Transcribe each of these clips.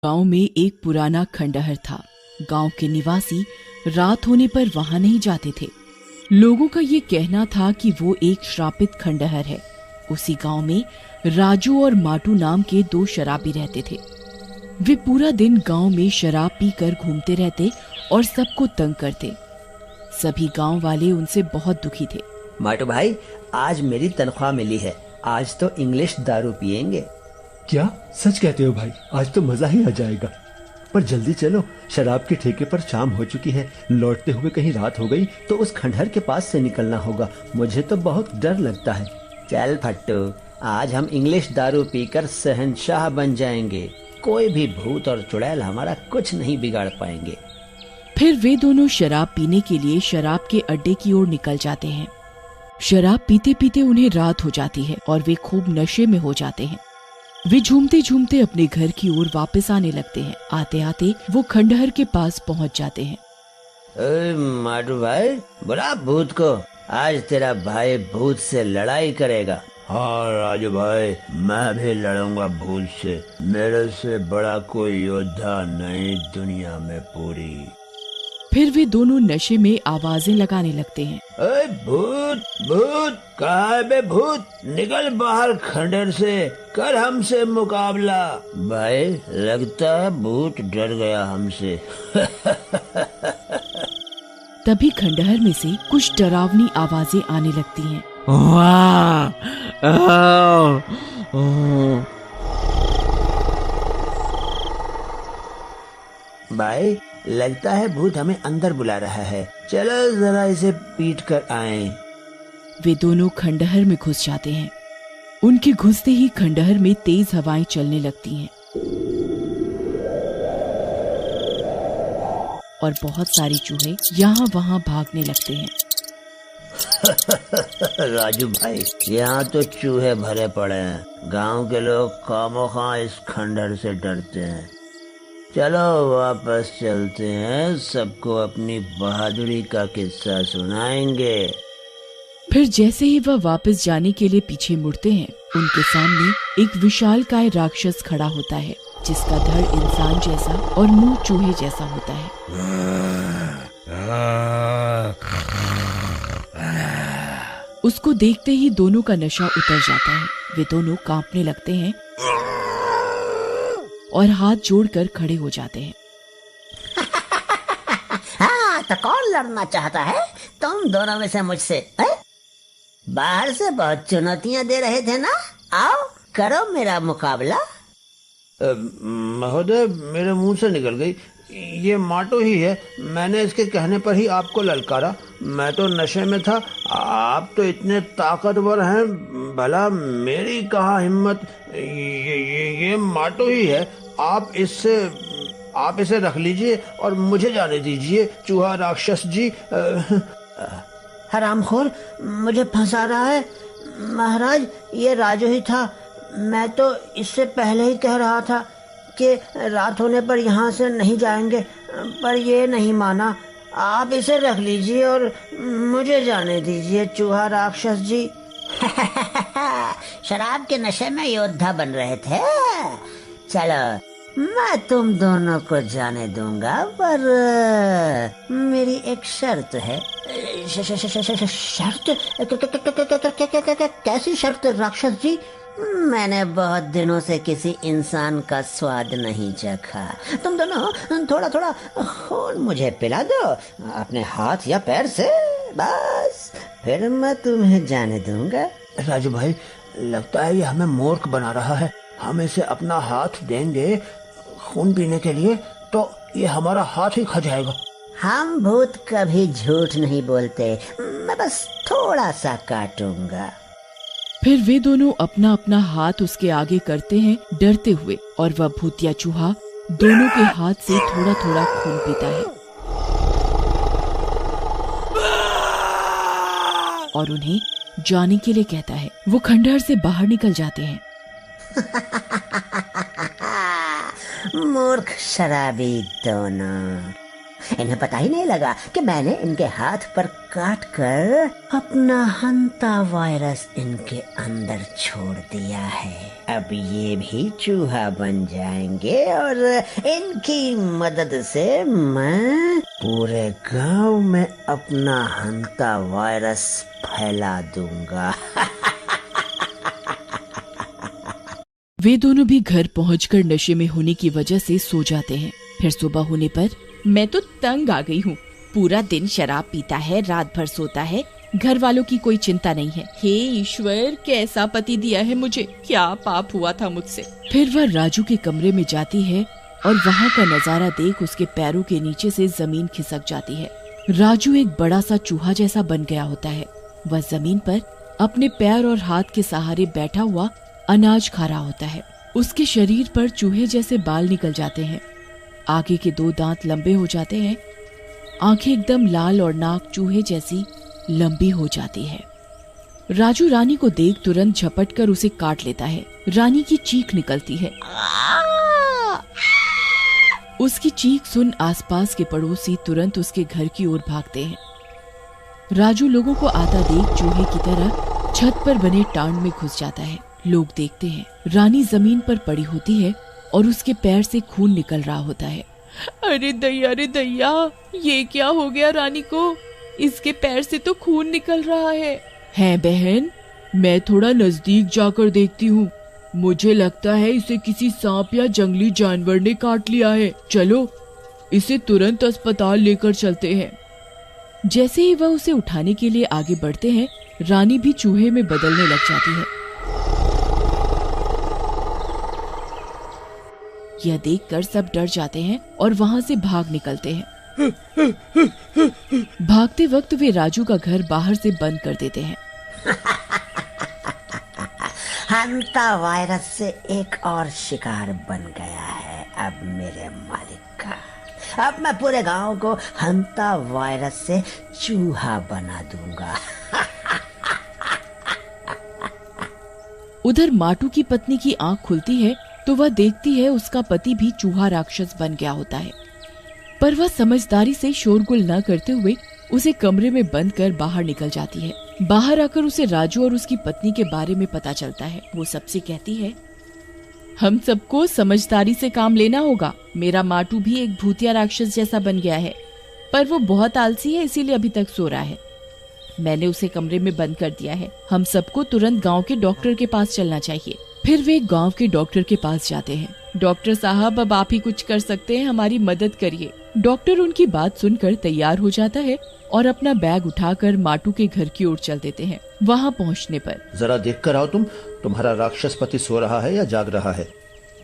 गांव में एक पुराना खंडहर था। गांव के निवासी रात होने पर वहां नहीं जाते थे। लोगों का ये कहना था कि वो एक श्रापित खंडहर है। उसी गांव में राजू और माटू नाम के दो शराबी रहते थे। वे पूरा दिन गांव में शराब पीकर घूमते रहते और सबको तंग करते। सभी गांव वाले उनसे बहुत दुखी थे। माटू भाई, आज मेरी तनख्वाह मिली है, आज तो इंग्लिश दारू पियेंगे। क्या सच कहते हो भाई? आज तो मजा ही आ जाएगा। पर जल्दी चलो, शराब के ठेके पर शाम हो चुकी है। लौटते हुए कहीं रात हो गई तो उस खंडहर के पास से निकलना होगा। मुझे तो बहुत डर लगता है। चल फट्टू, आज हम इंग्लिश दारू पीकर शहंशाह बन जाएंगे। कोई भी भूत और चुड़ैल हमारा कुछ नहीं बिगाड़ पाएंगे। फिर वे दोनों शराब पीने के लिए शराब के अड्डे की ओर निकल जाते हैं। शराब पीते पीते उन्हें रात हो जाती है और वे खूब नशे में हो जाते हैं। वे झूमते झूमते अपने घर की ओर वापस आने लगते हैं। आते आते वो खंडहर के पास पहुंच जाते हैं। माटू भाई, बुला भूत को, आज तेरा भाई भूत से लड़ाई करेगा। हाँ राजू भाई, मैं भी लड़ूंगा भूत से। मेरे से बड़ा कोई योद्धा नहीं दुनिया में पूरी। फिर वे दोनों नशे में आवाजें लगाने लगते हैं। भूत भूत, कहाँ है बे भूत? निकल बाहर खंडहर से, कर हमसे मुकाबला। भाई, लगता है भूत डर गया हमसे। तभी खंडहर में से कुछ डरावनी आवाजें आने लगती हैं। भाई, लगता है भूत हमें अंदर बुला रहा है। चलो जरा इसे पीट कर आएं। वे दोनों खंडहर में घुस जाते हैं। उनके घुसते ही खंडहर में तेज हवाएं चलने लगती हैं और बहुत सारे चूहे यहाँ वहाँ भागने लगते हैं। राजू भाई, यहाँ तो चूहे भरे पड़े हैं। गांव के लोग खामोखा इस खंडहर से डरते हैं। चलो वापस चलते हैं, सबको अपनी बहादुरी का किस्सा सुनाएंगे। फिर जैसे ही वह वापस जाने के लिए पीछे मुड़ते हैं, उनके सामने एक विशालकाय राक्षस खड़ा होता है, जिसका धड़ इंसान जैसा और मुंह चूहे जैसा होता है। उसको देखते ही दोनों का नशा उतर जाता है। वे दोनों कांपने लगते हैं और हाथ जोड़कर खड़े हो जाते हैं। हाँ, तो कौन लड़ना चाहता है तुम दोनों में से मुझसे? बाहर से बहुत चुनौतियां दे रहे थे ना, आओ करो मेरा मुकाबला। महोदय, मेरे मुंह से निकल गई। ये माटो ही है, मैंने इसके कहने पर ही आपको ललकारा। मैं तो नशे में था, आप तो इतने ताकतवर हैं, भला मेरी कहाँ हिम्मत। ये माटो ही है। आप इसे रख लीजिए और मुझे जाने दीजिए, चूहा राक्षस जी। हरामखोर, मुझे फंसा रहा है। महाराज, ये राजू ही था। मैं तो इससे पहले ही कह रहा था कि रात होने पर यहाँ से नहीं जाएंगे, पर ये नहीं माना। आप इसे रख लीजिए और मुझे जाने दीजिए, चूहा राक्षस जी। शराब के नशे में योद्धा बन रहे थे। चलो, मैं तुम दोनों को जाने दूंगा, पर मेरी एक शर्त है। शर्त? कैसी शर्त राक्षस जी? मैंने बहुत दिनों से किसी इंसान का स्वाद नहीं चखा। तुम दोनों थोड़ा थोड़ा खून मुझे पिला दो अपने हाथ या पैर से, बस फिर मैं तुम्हें जाने दूंगा। राजू भाई, लगता है ये हमें मूर्ख बना रहा है। हम इसे अपना हाथ देंगे खून पीने के लिए तो ये हमारा हाथ ही खा जाएगा। हम भूत कभी झूठ नहीं बोलते, मैं बस थोड़ा सा काटूंगा। फिर वे दोनों अपना अपना हाथ उसके आगे करते हैं डरते हुए, और वह भूतिया चूहा दोनों के हाथ से थोड़ा थोड़ा खून पीता है और उन्हें जाने के लिए कहता है। वो खंडहर से बाहर निकल जाते हैं। मूर्ख शराबी दोनों, इन्हें पता ही नहीं लगा कि मैंने इनके हाथ पर काट कर अपना हंता वायरस इनके अंदर छोड़ दिया है। अब ये भी चूहा बन जाएंगे और इनकी मदद से मैं पूरे गांव में अपना हंता वायरस फैला दूंगा। वे दोनों भी घर पहुंचकर नशे में होने की वजह से सो जाते हैं। फिर सुबह होने पर मैं तो तंग आ गई हूँ। पूरा दिन शराब पीता है, रात भर सोता है, घर वालों की कोई चिंता नहीं है। हे ईश्वर, कैसा पति दिया है मुझे, क्या पाप हुआ था मुझसे। फिर वह राजू के कमरे में जाती है और वहाँ का नजारा देख उसके पैरों के नीचे से जमीन खिसक जाती है। राजू एक बड़ा सा चूहा जैसा बन गया होता है। वह जमीन पर अपने पैर और हाथ के सहारे बैठा हुआ अनाज खा रहा होता है। उसके शरीर पर चूहे जैसे बाल निकल जाते हैं, आगे के 2 दांत लंबे हो जाते हैं, आंखें एकदम लाल और नाक चूहे जैसी लंबी हो जाती है। राजू रानी को देख तुरंत झपट कर उसे काट लेता है। रानी की चीख निकलती है। उसकी चीख सुन आसपास के पड़ोसी तुरंत उसके घर की ओर भागते हैं। राजू लोगों को आता देख चूहे की तरह छत पर बने टांड में घुस जाता है। लोग देखते हैं, रानी जमीन पर पड़ी होती है और उसके पैर से खून निकल रहा होता है। अरे दैया, ये क्या हो गया रानी को? इसके पैर से तो खून निकल रहा है बहन, मैं थोड़ा नजदीक जाकर देखती हूँ। मुझे लगता है इसे किसी सांप या जंगली जानवर ने काट लिया है। चलो इसे तुरंत अस्पताल लेकर चलते हैं। जैसे ही वह उसे उठाने के लिए आगे बढ़ते हैं, रानी भी चूहे में बदलने लग जाती है। यह देखकर सब डर जाते हैं और वहाँ से भाग निकलते हैं। भागते वक्त वे राजू का घर बाहर से बंद कर देते हैं। हंता वायरस से एक और शिकार बन गया है अब मेरे मालिक का। अब मैं पूरे गांव को हंता वायरस से चूहा बना दूंगा। उधर माटू की पत्नी की आंख खुलती है तो वह देखती है उसका पति भी चूहा राक्षस बन गया होता है। पर वह समझदारी से शोरगुल न करते हुए उसे कमरे में बंद कर बाहर निकल जाती है। बाहर आकर उसे राजू और उसकी पत्नी के बारे में पता चलता है। वो सबसे कहती है, हम सबको समझदारी से काम लेना होगा। मेरा माटू भी एक भूतिया राक्षस जैसा बन गया है, पर वो बहुत आलसी है, इसीलिए अभी तक सो रहा है। मैंने उसे कमरे में बंद कर दिया है। हम सबको तुरंत गांव के डॉक्टर के पास चलना चाहिए। फिर वे गांव के डॉक्टर के पास जाते हैं। डॉक्टर साहब, अब आप ही कुछ कर सकते हैं, हमारी मदद करिए। डॉक्टर उनकी बात सुनकर तैयार हो जाता है और अपना बैग उठाकर माटू के घर की ओर चल देते हैं। वहाँ पहुँचने पर, जरा देख कर आओ, तुम्हारा राक्षस पति सो रहा है या जाग रहा है?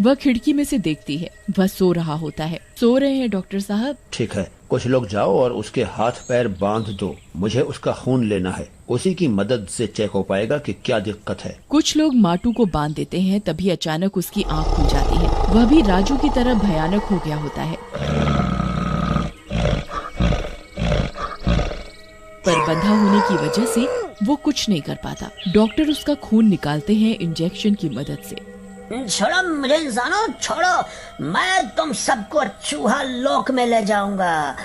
वह खिड़की में से देखती है। वह सो रहा होता है। सो रहे हैं डॉक्टर साहब। ठीक है, कुछ लोग जाओ और उसके हाथ पैर बांध दो। मुझे उसका खून लेना है। उसी की मदद से चेक हो पाएगा कि क्या दिक्कत है। कुछ लोग माटू को बांध देते हैं। तभी अचानक उसकी आंख खुल जाती है। वह भी राजू की तरह भयानक हो गया होता है, पर बंधा होने की वजह से वो कुछ नहीं कर पाता। डॉक्टर उसका खून निकालते हैं इंजेक्शन की मदद से। छोड़ो मुझे इंसानों, छोड़ो, मैं तुम सबको चूहा लोक में ले जाऊंगा।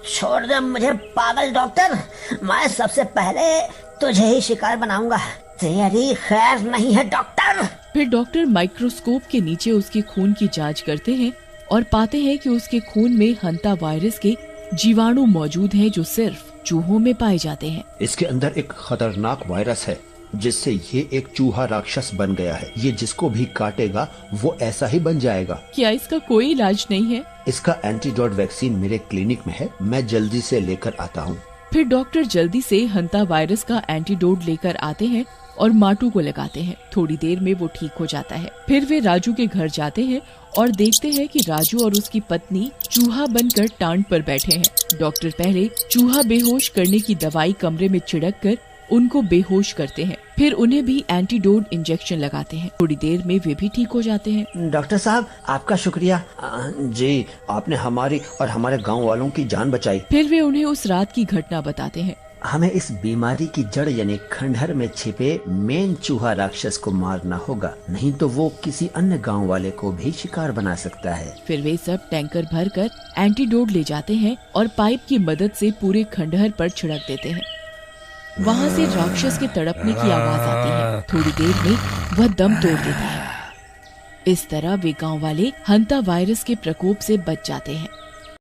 छोड़ दे मुझे पागल डॉक्टर, मैं सबसे पहले तुझे ही शिकार बनाऊंगा। तेरी खैर नहीं है डॉक्टर। फिर डॉक्टर माइक्रोस्कोप के नीचे उसके खून की जांच करते हैं और पाते हैं कि उसके खून में हंता वायरस के जीवाणु मौजूद हैं जो सिर्फ चूहों में पाए जाते हैं। इसके अंदर एक खतरनाक वायरस है जिससे ये एक चूहा राक्षस बन गया है। ये जिसको भी काटेगा वो ऐसा ही बन जाएगा। क्या इसका कोई इलाज नहीं है? इसका एंटीडोट वैक्सीन मेरे क्लिनिक में है, मैं जल्दी से लेकर आता हूँ। फिर डॉक्टर जल्दी से हंता वायरस का एंटीडोट लेकर आते हैं और माटू को लगाते हैं। थोड़ी देर में वो ठीक हो जाता है। फिर वे राजू के घर जाते हैं और देखते हैं कि राजू और उसकी पत्नी चूहा बनकर टांड पर बैठे हैं। डॉक्टर पहले चूहा बेहोश करने की दवाई कमरे में छिड़क कर उनको बेहोश करते हैं। फिर उन्हें भी एंटीडोट इंजेक्शन लगाते हैं। थोड़ी देर में वे भी ठीक हो जाते हैं। डॉक्टर साहब, आपका शुक्रिया। जी, आपने हमारी और हमारे गांव वालों की जान बचाई। फिर वे उन्हें उस रात की घटना बताते हैं। हमें इस बीमारी की जड़ यानी खंडहर में छिपे मेन चूहा राक्षस को मारना होगा, नहीं तो वो किसी अन्य गांव वाले को भी शिकार बना सकता है। फिर वे सब टैंकर भरकर एंटीडोट ले जाते हैं और पाइप की मदद से पूरे खंडहर पर छिड़क देते हैं। वहाँ से राक्षस के तड़पने की आवाज आती है। थोड़ी देर में वह दम तोड़ देता है। इस तरह वे गांव वाले हंता वायरस के प्रकोप से बच जाते हैं।